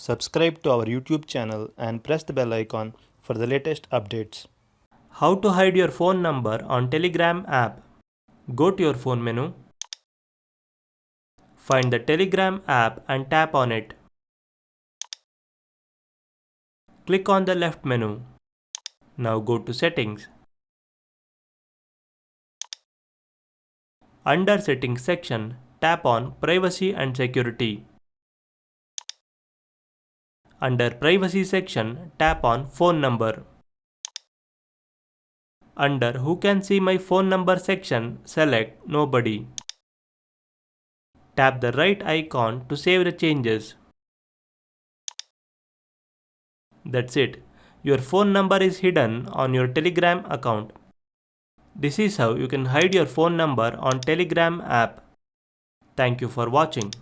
Subscribe to our YouTube channel and press the bell icon for the latest updates. How to hide your phone number on Telegram app. Go to your phone menu. Find the Telegram app and tap on it. Click on the left menu. Now go to Settings. Under Settings section, tap on Privacy and Security. Under Privacy section, tap on Phone Number. Under Who Can See My Phone Number section, select Nobody. Tap the right icon to save the changes. That's it. Your phone number is hidden on your Telegram account. This is how you can hide your phone number on Telegram app. Thank you for watching.